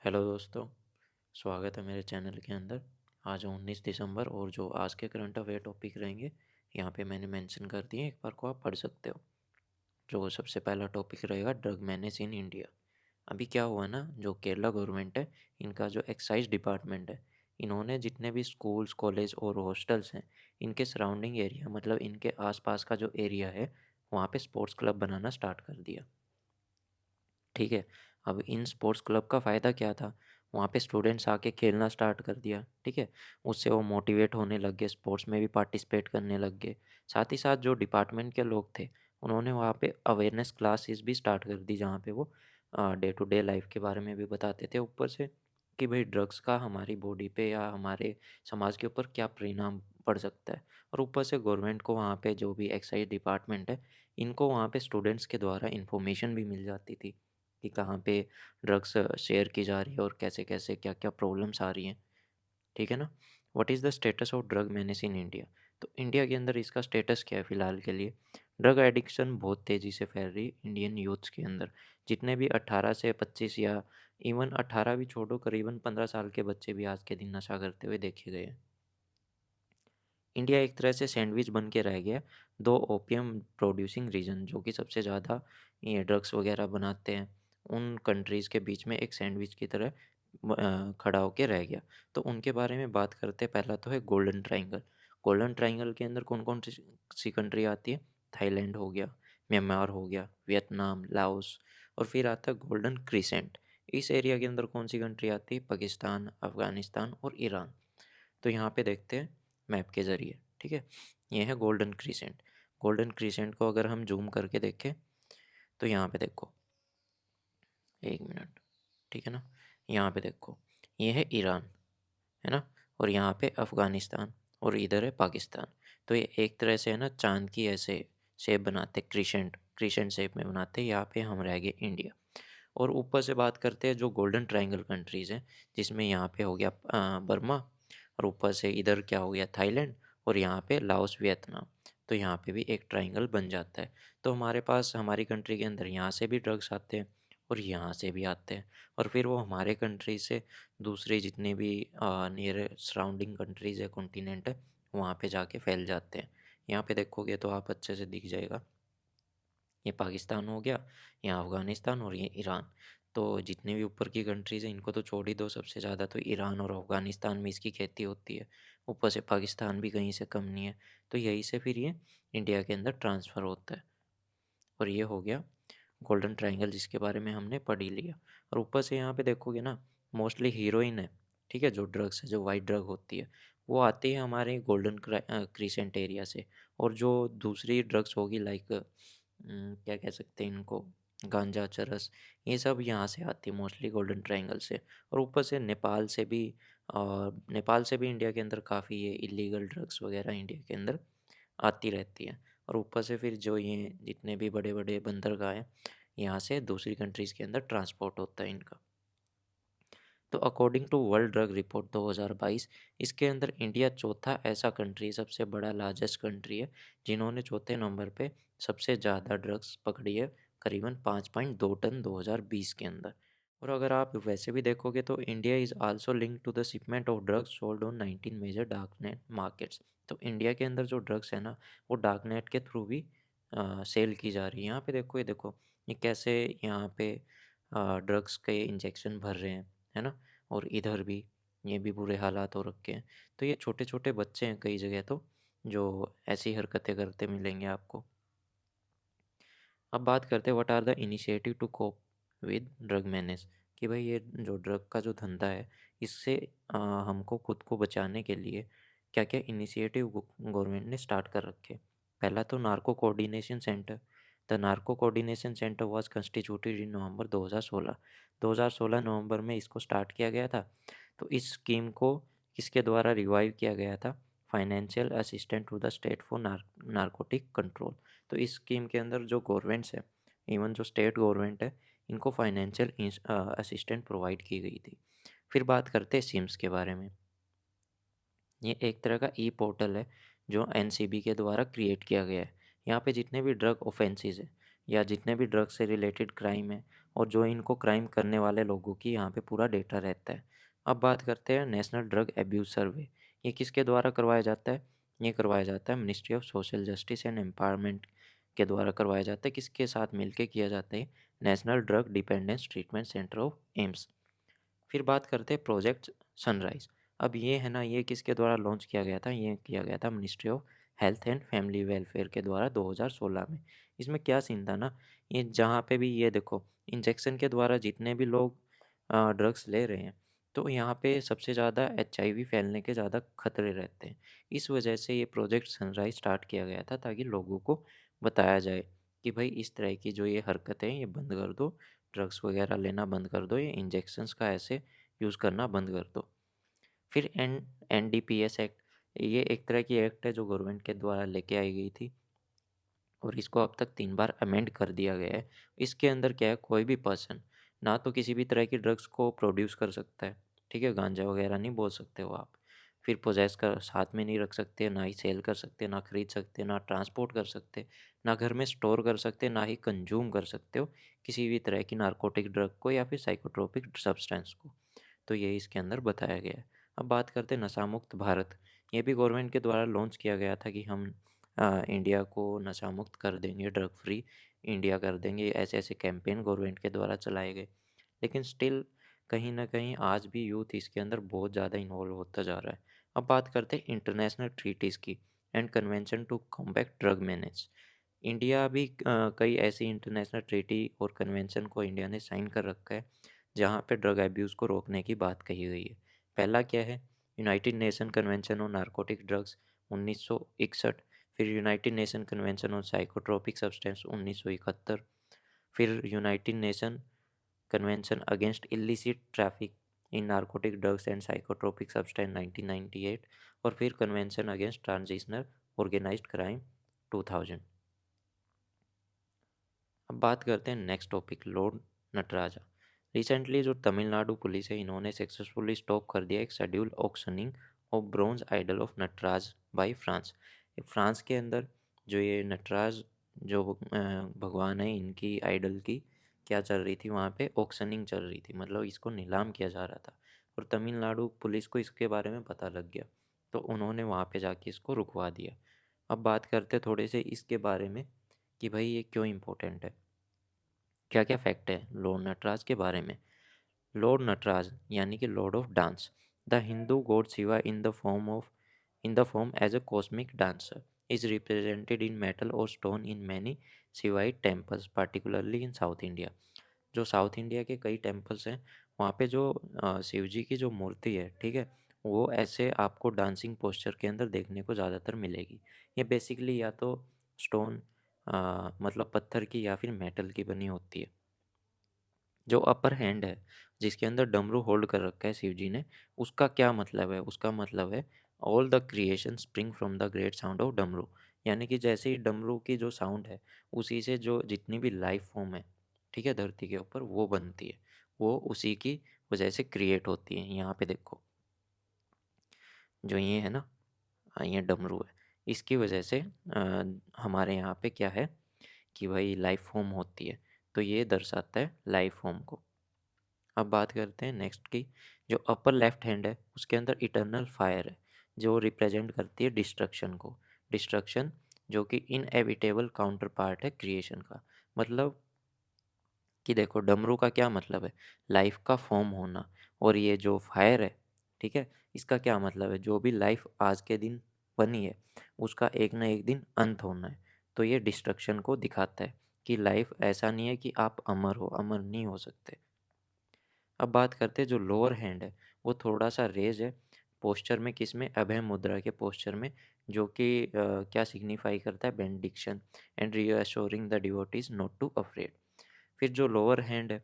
Hello दोस्तों, स्वागत है मेरे चैनल के अंदर। आज है 19 दिसंबर और जो आज के करंट अफेयर टॉपिक रहेंगे, यहाँ पे मैंने मेंशन कर दिए, एक बार को आप पढ़ सकते हो। जो सबसे पहला टॉपिक रहेगा ड्रग मैनेज इन इंडिया। अभी क्या हुआ ना, जो केरला गवर्नमेंट है, इनका जो एक्साइज डिपार्टमेंट है, इन्होंने जितने भी स्कूल्स, कॉलेज और हॉस्टल्स हैं, इनके सराउंडिंग एरिया मतलब इनके आसपास का जो एरिया है, वहाँ पे स्पोर्ट्स क्लब बनाना स्टार्ट कर दिया। ठीक है। अब इन स्पोर्ट्स क्लब का फ़ायदा क्या था? वहाँ पे स्टूडेंट्स आके खेलना स्टार्ट कर दिया, ठीक है। उससे वो मोटिवेट होने लग गए, स्पोर्ट्स में भी पार्टिसिपेट करने लग गए। साथ ही साथ जो डिपार्टमेंट के लोग थे, उन्होंने वहाँ पे अवेयरनेस क्लासेस भी स्टार्ट कर दी, जहाँ पे वो डे टू डे लाइफ के बारे में भी बताते थे ऊपर से, कि भाई ड्रग्स का हमारी बॉडी पे या हमारे समाज के ऊपर क्या परिणाम पड़ सकता है। और ऊपर से गवर्नमेंट को वहाँ पे जो भी एक्साइज डिपार्टमेंट है, इनको वहाँ पे स्टूडेंट्स के द्वारा इन्फॉर्मेशन भी मिल जाती थी कि कहाँ पे ड्रग्स शेयर की जा रही है और कैसे-कैसे, क्या-क्या प्रॉब्लम्स आ रही हैं, ठीक है ना? What is the status of drug menace in India? तो इंडिया के अंदर इसका स्टेटस क्या है फ़िलहाल के लिए? ड्रग एडिक्शन बहुत तेज़ी से फैल रही है इंडियन यूथ्स के अंदर। जितने भी 18 से 25 या इवन 18 भी छोड़ो, करीबन 15 साल के बच्चे भी आज के दिन नशा करते हुए देखे गए हैं। इंडिया एक तरह से सैंडविच बन के रह गया। दो ओपियम प्रोड्यूसिंग रीजन जो कि सबसे ज़्यादा ये ड्रग्स वगैरह बनाते हैं, उन कंट्रीज़ के बीच में एक सैंडविच की तरह खड़ा होके रह गया। तो उनके बारे में बात करते हैं। पहला तो है गोल्डन ट्रायंगल। गोल्डन ट्रायंगल के अंदर कौन-कौन सी कंट्री आती है? थाईलैंड हो गया, म्यांमार हो गया, वियतनाम, लाओस और फिर आता है गोल्डन क्रिसेंट। इस एरिया के अंदर कौन सी कंट्री आती है? पाकिस्तान, अफ़गानिस्तान और ईरान। तो यहाँ पे देखते हैं मैप के ज़रिए, ठीक है। ये है गोल्डन क्रीसेंट। गोल्डन क्रीसेंट को अगर हम जूम करके देखें, तो यहाँ पे देखो, एक मिनट, ठीक है ना। यहाँ पे देखो, ये है ईरान, है ना। और यहाँ पे अफ़गानिस्तान और इधर है पाकिस्तान। तो ये एक तरह से है ना, चांद की ऐसे शेप बनाते, क्रीसेंट क्रीसेंट शेप में बनाते। यहाँ पे हम रह गए इंडिया। और ऊपर से बात करते हैं जो गोल्डन ट्रायंगल कंट्रीज़ हैं, जिसमें यहाँ पे हो गया बर्मा, और ऊपर से इधर क्या हो गया, थाईलैंड, और यहाँ पे लाओस, वियतनाम। तो यहाँ पे भी एक ट्रायंगल बन जाता है। तो हमारे पास हमारी कंट्री के अंदर यहाँ से भी ड्रग्स आते हैं और यहाँ से भी आते हैं, और फिर वो हमारे कंट्री से दूसरी जितनी भी नियर सराउंडिंग कंट्रीज़ है, कॉन्टिनेंट है, वहाँ पे जाके फैल जाते हैं। यहाँ पे देखोगे तो आप अच्छे से दिख जाएगा, ये पाकिस्तान हो गया, यहाँ अफ़गानिस्तान और ये ईरान। तो जितने भी ऊपर की कंट्रीज़ हैं, इनको तो छोड़ ही दो, सबसे ज़्यादा तो ईरान और अफ़गानिस्तान में इसकी खेती होती है। ऊपर से पाकिस्तान भी कहीं से कम नहीं है। तो यहीं से फिर ये इंडिया के अंदर ट्रांसफ़र होता है। और ये हो गया गोल्डन ट्रायंगल, जिसके बारे में हमने पढ़ ही लिया। और ऊपर से यहाँ पे देखोगे ना, मोस्टली हीरोइन है, ठीक है, जो ड्रग्स है, जो वाइट ड्रग होती है, वो आती है हमारे गोल्डन क्रीसेंट एरिया से। और जो दूसरी ड्रग्स होगी, लाइक क्या कह सकते हैं इनको, गांजा, चरस, ये सब यहाँ से आती है मोस्टली गोल्डन ट्रायंगल से। और ऊपर से नेपाल से भी इंडिया के अंदर काफ़ी ये इलीगल ड्रग्स वगैरह इंडिया के अंदर आती रहती है। और ऊपर से फिर जो ये जितने भी बड़े बड़े बंदरगाह हैं, यहाँ से दूसरी कंट्रीज़ के अंदर ट्रांसपोर्ट होता है इनका। तो according to world drug report 2022, इसके अंदर इंडिया चौथा ऐसा कंट्री, सबसे बड़ा लार्जेस्ट कंट्री है, जिन्होंने चौथे नंबर पे सबसे ज़्यादा ड्रग्स पकड़ी है, करीबन 5.2 टन 2020 के अंदर। और अगर आप वैसे भी देखोगे तो India is also link to the shipment of drugs sold on 19 major dark net markets. तो इंडिया के अंदर जो ड्रग्स है ना, वो डार्क नेट के थ्रू भी सेल की जा रही है। यहाँ पे देखो, ये देखो, ये कैसे यहाँ पे ड्रग्स के इंजेक्शन भर रहे हैं, है ना। और इधर भी ये भी बुरे हालात हो रखे हैं। तो ये छोटे-छोटे बच्चे हैं कई जगह तो, जो ऐसी हरकतें करते मिलेंगे आपको। अब बात करते हैं what are the initiative to cope with drug menace, कि भाई ये जो ड्रग का जो धंधा है, इससे हमको खुद को बचाने के लिए क्या-क्या इनिशिएटिव गवर्नमेंट ने स्टार्ट कर रखे। पहला तो narco coordination centre. The narco coordination centre was constituted in November 2016। 2016 नवंबर में इसको स्टार्ट किया गया था। तो इस स्कीम को किसके द्वारा रिवाइव किया गया था? Financial assistant to the state for narcotic control. तो इस स्कीम के अंदर जो गवर्नमेंट्स है, इवन जो स्टेट गवर्नमेंट है, इनको फाइनेंशियल असिस्टेंट प्रोवाइड की गई थी। फिर बात करते हैं सिम्स के बारे में। ये एक तरह का ई पोर्टल है, जो एनसीबी के द्वारा क्रिएट किया गया है। यहाँ पे जितने भी ड्रग ऑफेंसेस हैं, या जितने भी ड्रग्स से रिलेटेड क्राइम है और जो इनको क्राइम करने वाले लोगों की यहाँ पे पूरा डेटा रहता है। अब बात करते हैं नेशनल ड्रग एब्यूज़ सर्वे। ये किसके द्वारा करवाया जाता है? ये करवाया जाता है ministry of social justice and empowerment के द्वारा करवाया जाता है। किसके साथ मिलके किया जाता है? National drug dependence treatment centre of AIIMS. फिर बात करते हैं प्रोजेक्ट सनराइज़। अब ये है ना, ये किसके द्वारा लॉन्च किया गया था? ये किया गया था ministry of health and family welfare के द्वारा 2016 में। इसमें क्या सीन था ना, ये जहाँ पे भी ये देखो इंजेक्शन के द्वारा जितने भी लोग ड्रग्स ले रहे हैं, तो यहाँ पे सबसे ज़्यादा एचआईवी फैलने के ज़्यादा खतरे रहते हैं। इस वजह से ये प्रोजेक्ट सनराइज़ स्टार्ट किया गया था ताकि लोगों को बताया जाए कि भाई इस तरह की जो ये हरकतें हैं ये बंद कर दो, ड्रग्स वगैरह लेना बंद कर दो, ये इंजेक्शंस का ऐसे यूज़ करना बंद कर दो। फिर एनडीपीएस एक्ट, ये एक तरह की एक्ट है जो गवर्नमेंट के द्वारा लेके आई गई थी और इसको अब तक 3 बार अमेंड कर दिया गया है। इसके अंदर क्या है, कोई भी पर्सन ना तो किसी भी तरह की ड्रग्स को प्रोड्यूस कर सकता है, ठीक है? गांजा वगैरह नहीं बोल सकते हो आप। फिर पोजेस कर साथ में नहीं रख सकते, ना ही सेल कर सकते, ना खरीद सकते, ना ट्रांसपोर्ट कर सकते, ना घर में स्टोर कर सकते, ना ही कंज्यूम कर सकते हो किसी भी तरह की नारकोटिक ड्रग को या फिर साइकोट्रोपिक सब्सटेंस को। तो ये इसके अंदर बताया गया है। अब बात करते हैं नशा मुक्त भारत। ये भी गवर्नमेंट के द्वारा लॉन्च किया गया था कि हम इंडिया को नशा मुक्त कर देंगे, ड्रग फ्री इंडिया कर देंगे। ऐसे ऐसे कैंपेन गवर्नमेंट के द्वारा चलाए गए, लेकिन स्टिल कहीं ना कहीं आज भी यूथ इसके अंदर बहुत ज़्यादा इन्वॉल्व होता जा रहा है। अब बात करते हैं इंटरनेशनल ट्रीटीज़ की and convention to combat drug menace. India भी कई ऐसी इंटरनेशनल ट्रीटी और कन्वेंशन को इंडिया ने साइन कर रखा है जहाँ पे ड्रग एब्यूज़ को रोकने की बात कही गई है। पहला क्या है? United Nation convention on narcotic drugs 1961। फिर United Nation convention on psychotropic substance 1971। फिर United Nation convention against illicit traffic in narcotic drugs and psychotropic substance 1998। और फिर convention against transitional organised crime 2000। अब बात करते हैं next topic, Lord Nataraja. Recently जो Tamil Nadu police है, इन्होंने सक्सेसफुली स्टॉप कर दिया एक schedule auctioning of bronze idol of Nataraj by France. France के अंदर जो ये नटराज जो भगवान है, इनकी आइडल की क्या चल रही थी, वहाँ पे ऑक्शनिंग चल रही थी, मतलब इसको नीलाम किया जा रहा था। और तमिलनाडु पुलिस को इसके बारे में पता लग गया, तो उन्होंने वहाँ पे जाके इसको रुकवा दिया। अब बात करते थोड़े से इसके बारे में कि भाई ये क्यों इम्पोर्टेंट है, क्या क्या फैक्ट है लॉर्ड नटराज के बारे में। लॉर्ड नटराज यानी कि lord of dance, the Hindu god Shiva in the form as a cosmic dancer is represented in metal और stone in many Shivaite temples particularly in South India. जो साउथ इंडिया के कई टेम्पल्स हैं, वहाँ पे जो शिव जी की जो मूर्ति है, ठीक है, वो ऐसे आपको डांसिंग पोस्चर के अंदर देखने को ज़्यादातर मिलेगी। ये बेसिकली या तो स्टोन मतलब पत्थर की या फिर मेटल की बनी होती है। जो अपर हैंड है, जिसके अंदर डमरू होल्ड कर रखा है शिव जी ने, उसका क्या मतलब है? उसका मतलब है all the creation spring from the great sound of डमरू। यानी कि जैसे ही डमरू की जो साउंड है, उसी से जो जितनी भी लाइफ फॉर्म है, ठीक है, धरती के ऊपर वो बनती है, वो उसी की वजह से क्रिएट होती है। यहाँ पे देखो, जो ये है ना, ये डमरू है, इसकी वजह से हमारे यहाँ पे क्या है कि भाई लाइफ फॉर्म होती है, तो ये दर्शाता है लाइफ फॉर्म को। अब बात करते हैं नेक्स्ट की, जो अपर लेफ्ट हैंड है उसके अंदर इटर्नल फायर है, जो रिप्रेजेंट करती है डिस्ट्रक्शन को। डिस्ट्रक्शन जो कि इनएविटेबल काउंटर पार्ट है क्रिएशन का। मतलब कि देखो, डमरू का क्या मतलब है? लाइफ का फॉर्म होना। और ये जो फायर है, ठीक है, इसका क्या मतलब है? जो भी लाइफ आज के दिन बनी है, उसका एक ना एक दिन अंत होना है। तो ये डिस्ट्रक्शन को दिखाता है कि लाइफ ऐसा नहीं है कि आप अमर हो, अमर नहीं हो सकते। अब बात करते हैं जो लोअर हैंड है, वो थोड़ा सा रेज है पोस्चर में, किस में? अभय मुद्रा के पोस्चर में, जो कि क्या सिग्निफाई करता है? Benediction and reassuring the devotees not to afraid. फिर जो लोअर हैंड है,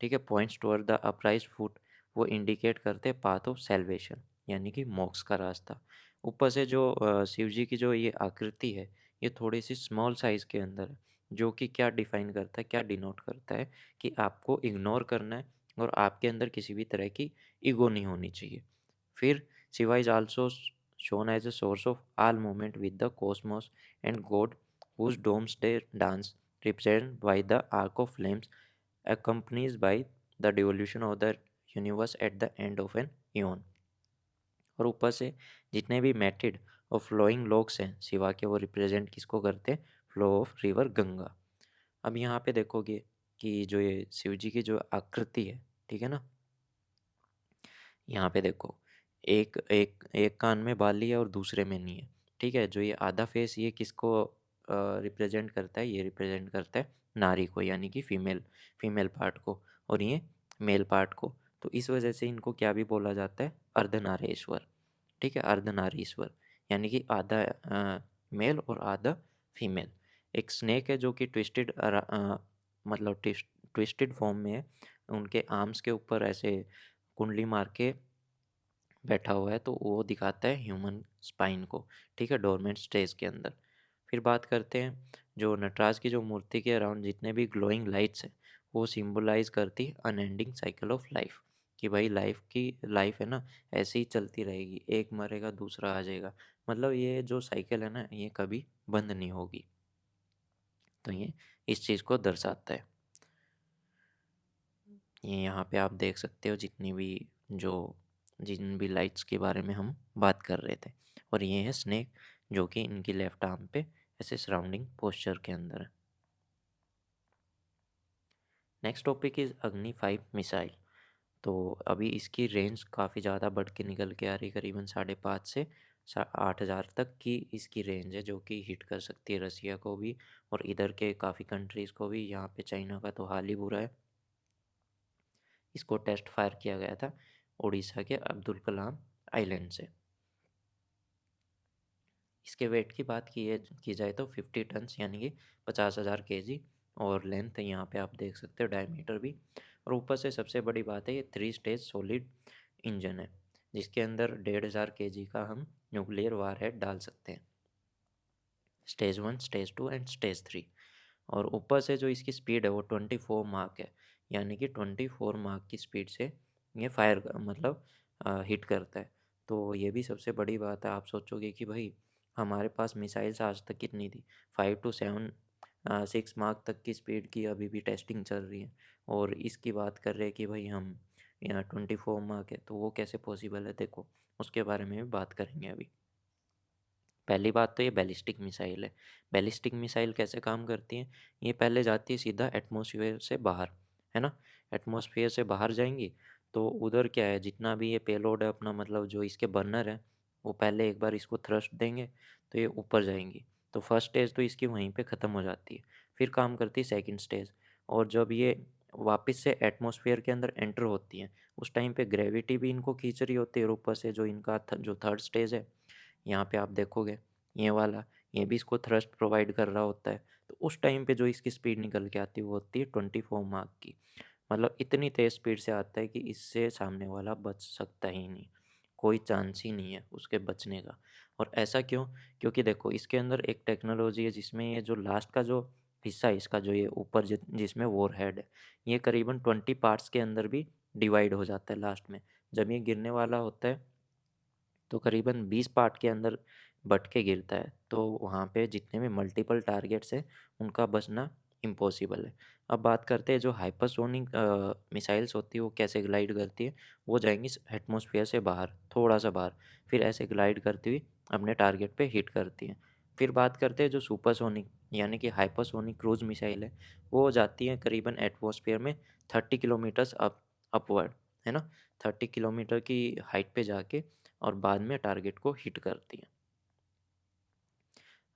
ठीक है, points toward the upraised foot, वो इंडिकेट करते हैं पाथ ऑफ सेल्वेशन, यानी कि मोक्ष का रास्ता। ऊपर से जो शिव जी की जो ये आकृति है, ये थोड़ी सी स्मॉल साइज के अंदर है, जो कि क्या डिफाइन करता है, क्या डिनोट करता है कि आपको इग्नोर करना है और आपके अंदर किसी भी तरह की ईगो नहीं होनी चाहिए। फिर Shiva is also shown as a source of all movement with the cosmos and God whose doomsday dance represented by the arc of flames accompanied by the devolution of the universe at the end of an eon। और ऊपर से जितने भी mated और flowing logs हैं शिवा के, वो represent किसको करते हैं? Flow of river Ganga. अब यहाँ पे देखोगे कि जो ये शिव जी की जो आकृति है, ठीक है ना, यहाँ पे देखो, एक एक एक कान में बाली है और दूसरे में नहीं है, ठीक है। जो ये आधा फेस, ये किसको रिप्रेजेंट करता है? ये रिप्रेजेंट करता है नारी को, यानी कि फीमेल फीमेल पार्ट को, और ये मेल पार्ट को। तो इस वजह से इनको क्या भी बोला जाता है? अर्धनारेश्वर, ठीक है, अर्धनारीश्वर, यानी कि आधा मेल और आधा फीमेल। एक स्नेक है जो कि ट्विस्टेड मतलब ट्विस्टेड फॉर्म में है, उनके आर्म्स के ऊपर ऐसे कुंडली मार के बैठा हुआ है, तो वो दिखाता है ह्यूमन स्पाइन को, ठीक है, डोरमेंट स्टेज के अंदर। फिर बात करते हैं जो नटराज की जो मूर्ति के अराउंड जितने भी ग्लोइंग लाइट्स हैं, वो सिंबलाइज करती अनएंडिंग साइकिल ऑफ लाइफ, कि भाई लाइफ है ना, ऐसे ही चलती रहेगी, एक मरेगा दूसरा आ जाएगा, मतलब ये जो साइकिल है ना, ये कभी बंद नहीं होगी। तो ये इस चीज़ को दर्शाता है। ये यहाँ पे आप देख सकते हो जो जिन भी लाइट्स के बारे में हम बात कर रहे थे। और ये है स्नेक, जो कि इनकी लेफ्ट आर्म पे ऐसे सराउंडिंग पोस्चर के अंदर है। नेक्स्ट टॉपिक इज़ अग्नि 5 मिसाइल। तो अभी इसकी रेंज काफ़ी ज़्यादा बढ़ के निकल के आ रही, करीबन 5.5 से 8,000 तक की इसकी रेंज है, जो कि हिट कर सकती है रसिया को भी और इधर के काफ़ी कंट्रीज़ को भी। यहाँ पे चाइना का तो हाल ही बुरा है। इसको टेस्ट फायर किया गया था उड़ीसा के अब्दुल कलाम आइलैंड से। इसके वेट की बात की जाए तो 50 टन्स, यानी कि 50,000 केजी, और लेंथ यहाँ पे आप देख सकते हो, डायमीटर भी। और ऊपर से सबसे बड़ी बात है, ये 3 स्टेज सॉलिड इंजन है, जिसके अंदर 1,500 केजी का हम न्यूक्लियर वारहेड डाल सकते हैं, स्टेज 1, स्टेज 2 एंड स्टेज 3। और ऊपर से जो इसकी स्पीड है वो 24 मार्क है, यानी कि 24 मार्क की स्पीड से ये फायर मतलब हिट करता है। तो ये भी सबसे बड़ी बात है। आप सोचोगे कि भाई हमारे पास मिसाइल्स आज तक कितनी थी, 5 to 6 तक की स्पीड की अभी भी टेस्टिंग चल रही है, और इसकी बात कर रहे हैं कि भाई हम यहाँ 24 मार्क है, तो वो कैसे पॉसिबल है? देखो, उसके बारे में भी बात करेंगे अभी। पहली बात तो ये बैलिस्टिक मिसाइल है। बैलिस्टिक मिसाइल कैसे काम करती हैं? ये पहले जाती है सीधा एटमॉस्फेयर से बाहर, है ना? एटमॉस्फेयर से बाहर जाएँगी, तो उधर क्या है, जितना भी ये पेलोड है अपना, मतलब जो इसके बर्नर हैं, वो पहले एक बार इसको थ्रस्ट देंगे, तो ये ऊपर जाएँगी। तो फर्स्ट स्टेज तो इसकी वहीं पे ख़त्म हो जाती है। फिर काम करती है सेकंड स्टेज, और जब ये वापस से एटमॉस्फेयर के अंदर एंटर होती हैं, उस टाइम पे ग्रेविटी भी इनको खींच रही होती है, और ऊपर से जो इनका जो थर्ड स्टेज है, यहाँ पे आप देखोगे ये वाला, ये भी इसको थ्रस्ट प्रोवाइड कर रहा होता है। तो उस टाइम पे जो इसकी स्पीड निकल के आती है वो होती है 24 मार्क की, मतलब इतनी तेज़ स्पीड से आता है कि इससे सामने वाला बच सकता ही नहीं, कोई चांस ही नहीं है उसके बचने का। और ऐसा क्यों? क्योंकि देखो, इसके अंदर एक टेक्नोलॉजी है जिसमें ये जो लास्ट का जो हिस्सा है इसका, जो ये ऊपर जिसमें वॉर हेड है, ये करीबन 20 पार्ट्स के अंदर भी डिवाइड हो जाता है लास्ट में। जब ये गिरने वाला होता है तो करीबन 20 पार्ट के अंदर बँट के गिरता है, तो वहाँ पे जितने भी मल्टीपल टारगेट्स हैं, उनका बचना इम्पॉसिबल है। अब बात करते हैं जो हाइपरसोनिक मिसाइल्स होती है, वो कैसे ग्लाइड करती है? वो जाएँगी एटमॉस्फेयर से बाहर, थोड़ा-सा बाहर, फिर ऐसे ग्लाइड करती हुई अपने टारगेट पे हिट करती हैं। फिर बात करते हैं जो सुपरसोनिक यानी कि हाइपरसोनिक क्रूज़ मिसाइल है, वो जाती हैं करीबन एटमॉस्फेयर में 30 किलोमीटर्स अपवर्ड, है ना? 30 किलोमीटर की हाइट पे जाके और बाद में टारगेट को हिट करती हैं।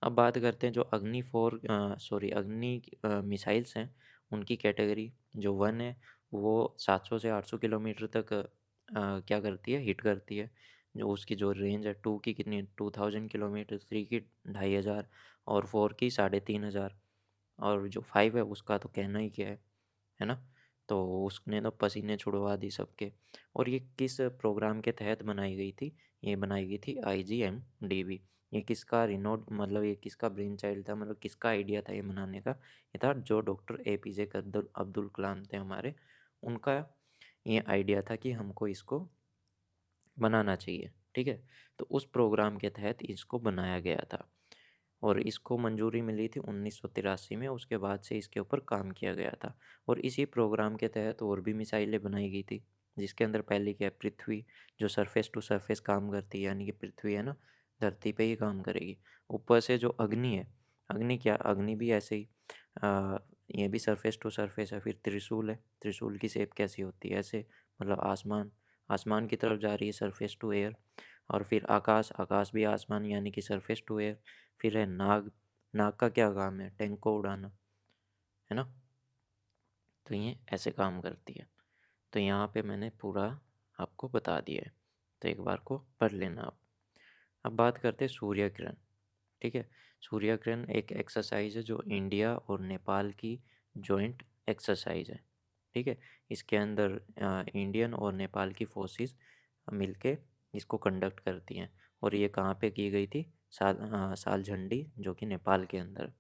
अब बात करते हैं जो अग्नि मिसाइल्स हैं, उनकी कैटेगरी। जो 1 है वो 700 से 800 किलोमीटर तक क्या करती है? हिट करती है। जो उसकी जो रेंज है 2 की कितनी है? 2000 किलोमीटर, 3 की 2500 और 4 की 3500, और जो 5 है उसका तो कहना ही क्या है ना? तो उसने तो पसीने छुड़वा दी सबके। और ये किस प्रोग्राम के तहत बनाई गई थी? ये बनाई गई थी आईजीएमडीबी। ये किसका रिनोड मतलब ये किसका ब्रेन चाइल्ड था, मतलब किसका आइडिया था ये बनाने का? ये था जो डॉक्टर एपीजे अब्दुल अब्दुल कलाम थे हमारे, उनका ये आइडिया था कि हमको इसको बनाना चाहिए, ठीक है? तो उस प्रोग्राम के तहत इसको बनाया गया था। और इसको मंजूरी मिली थी 1983 में। उसके बाद से इसके ऊपर काम किया गया था और इसी प्रोग्राम के तहत और भी मिसाइलें बनाई गई थी, जिसके अंदर पहली क्या है, पृथ्वी, जो सरफेस टू सरफेस काम करती है, यानी कि पृथ्वी है ना, धरती पे ही काम करेगी। ऊपर से जो अग्नि है, अग्नि क्या, अग्नि भी ऐसे ही आ, ये भी सरफेस टू सरफेस है। फिर त्रिशूल है, त्रिशूल की शेप कैसी होती है, ऐसे, मतलब आसमान, आसमान की तरफ जा रही है, सरफेस टू एयर। और फिर आकाश, आकाश भी आसमान यानी कि सरफेस टू एयर। फिर है नाग, नाग का क्या काम है, टैंक को उड़ाना, है ना। तो ये ऐसे काम करती है। तो यहाँ पे मैंने पूरा आपको बता दिया है, तो एक बार को पढ़ लेना आप। अब बात करते हैं सूर्य किरण। ठीक है, सूर्य किरण एक एक्सरसाइज है जो इंडिया और नेपाल की जॉइंट एक्सरसाइज है। ठीक है, इसके अंदर इंडियन और नेपाल की फोर्सेस मिलके इसको कंडक्ट करती हैं। और ये कहाँ पे की गई थी, साल झंडी, जो कि नेपाल के अंदर।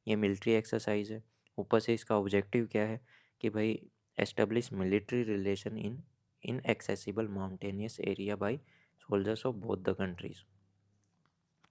ये मिलिट्री एक्सरसाइज है। ऊपर से इसका ऑब्जेक्टिव क्या है कि भाई, establish military relation in inaccessible mountainous area bye soldiers of both the countries.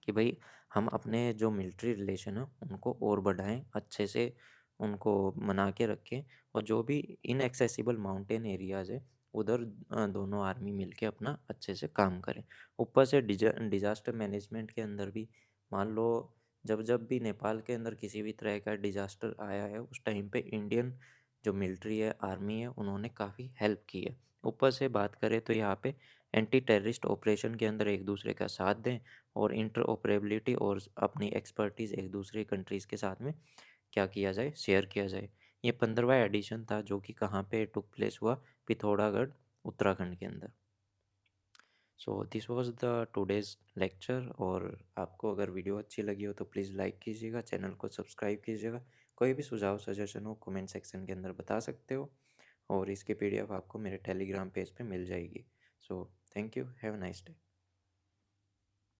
कि भाई हम अपने जो मिलिट्री रिलेशन है उनको और बढ़ाएं, अच्छे से उनको मना के रखें, और जो भी इनएक्सेसिबल माउंटेन एरियाज़ है उधर दोनों आर्मी मिलके अपना अच्छे से काम करें। ऊपर से डिजास्टर मैनेजमेंट के अंदर भी, मान लो जब जब भी नेपाल के अंदर किसी भी तरह का डिजास्टर आया है, उस टाइम पे इंडियन जो मिलिट्री है, आर्मी है, उन्होंने काफ़ी हेल्प की है। ऊपर से बात करें तो यहाँ पे एंटी टेररिस्ट ऑपरेशन के अंदर एक दूसरे का साथ दें, और इंटरऑपरेबिलिटी और अपनी एक्सपर्टीज़ एक दूसरे कंट्रीज़ के साथ में क्या किया जाए, शेयर किया जाए। ये 15वां एडिशन था, जो कि कहाँ पे टुक प्लेस हुआ, पिथौरागढ़, उत्तराखंड के अंदर। So this was the today's lecture. और आपको अगर वीडियो अच्छी लगी हो तो प्लीज़ लाइक कीजिएगा, चैनल को सब्सक्राइब कीजिएगा। कोई भी सुझाव सजेशन हो कमेंट सेक्शन के अंदर बता सकते हो, और इसकी पीडीएफ आपको मेरे टेलीग्राम पेज पे मिल जाएगी। So thank you, have a nice day.